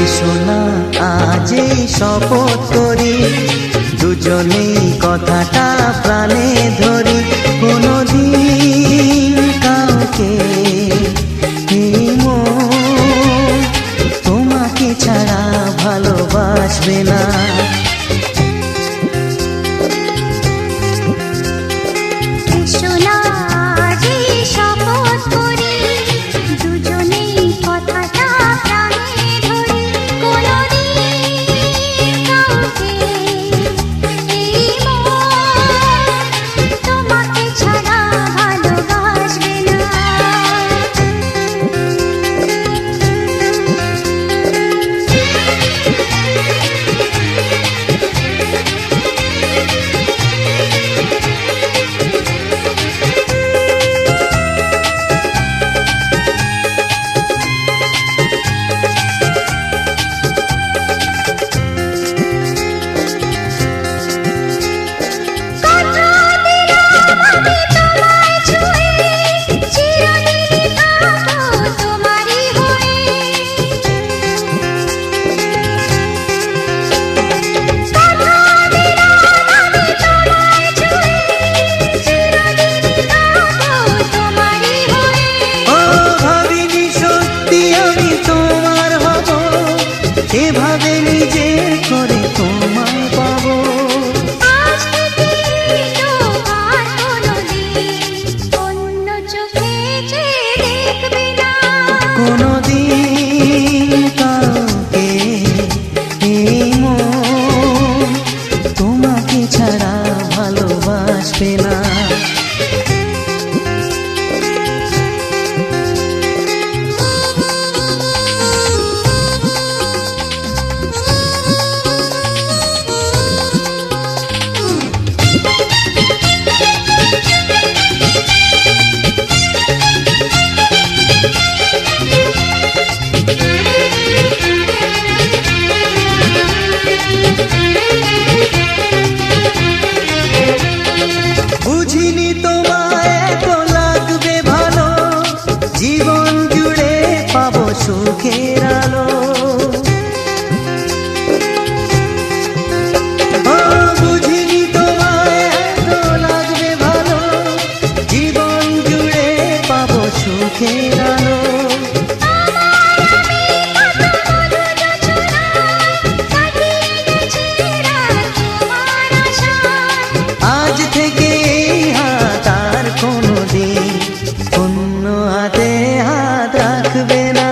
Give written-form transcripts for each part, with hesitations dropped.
এসো না আজ এই শপথ করি, দুজনেই কথাটা প্রাণে ধরি, কোনোদিন কাউকে এই মন তোমাকে ছাড়া ভালোবাসবে না। এভাবে নিজে করে তোমায় পাবো, কোনোদিন কাউকে এই মন তোমাকে ছাড়া ভালোবাসবে না। বুঝিনি তোমায় এত লাগবে ভালো, জীবন জুড়ে পাবো সুখের আলো। বুঝিনি তোমায় এত লাগবে ভালো, জীবন জুড়ে পাবো সুখের আলো। আজ থেকে এই হাত আর কোনোদিন অন্য হাতে হাত রাখবে না।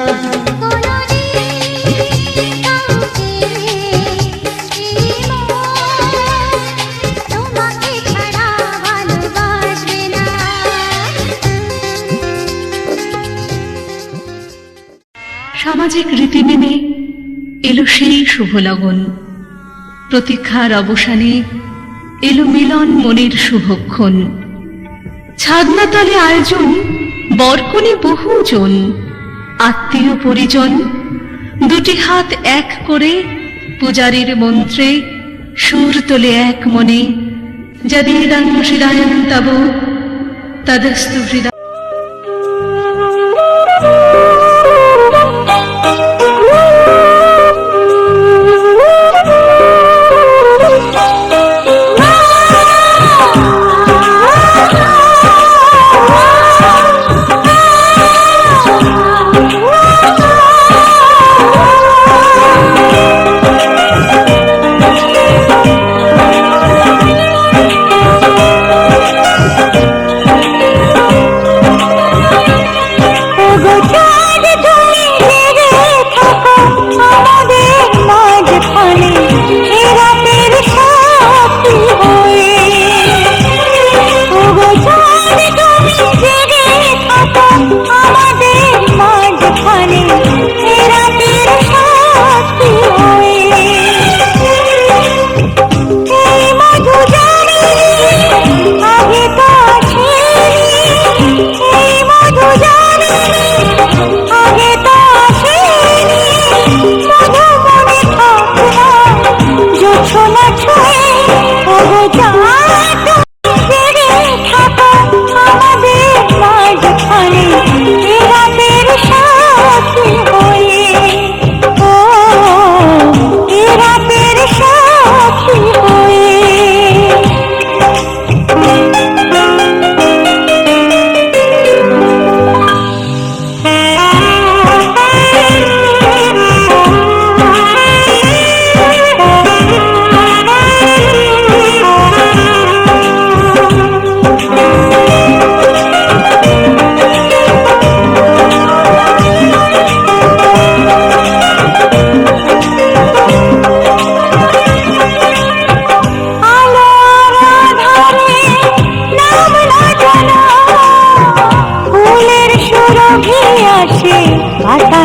সামাজিক রীতি মেনে এলো সেই শুভ লগন, প্রতীক্ষার অবসানে এলো মিলন মনের শুভক্ষণ। ছাদনাতলে আয়োজন বরকনে বহুজন, আত্মীয় পরিজন দুটি হাত এক করে পূজারীর মন্ত্রে সুর তোলে এক মনে, যদিদাং শিরায়ং তব তদস্তু হৃদয়।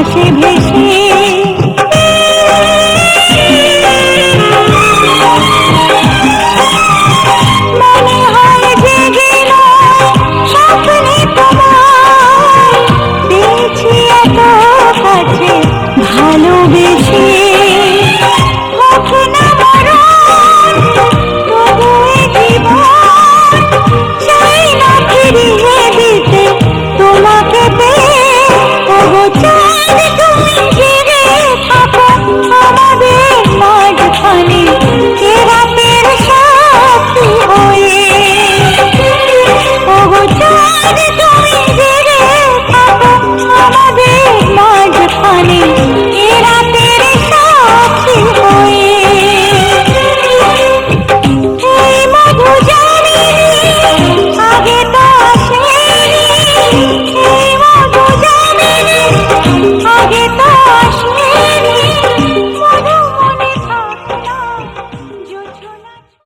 ভেসে ভেসে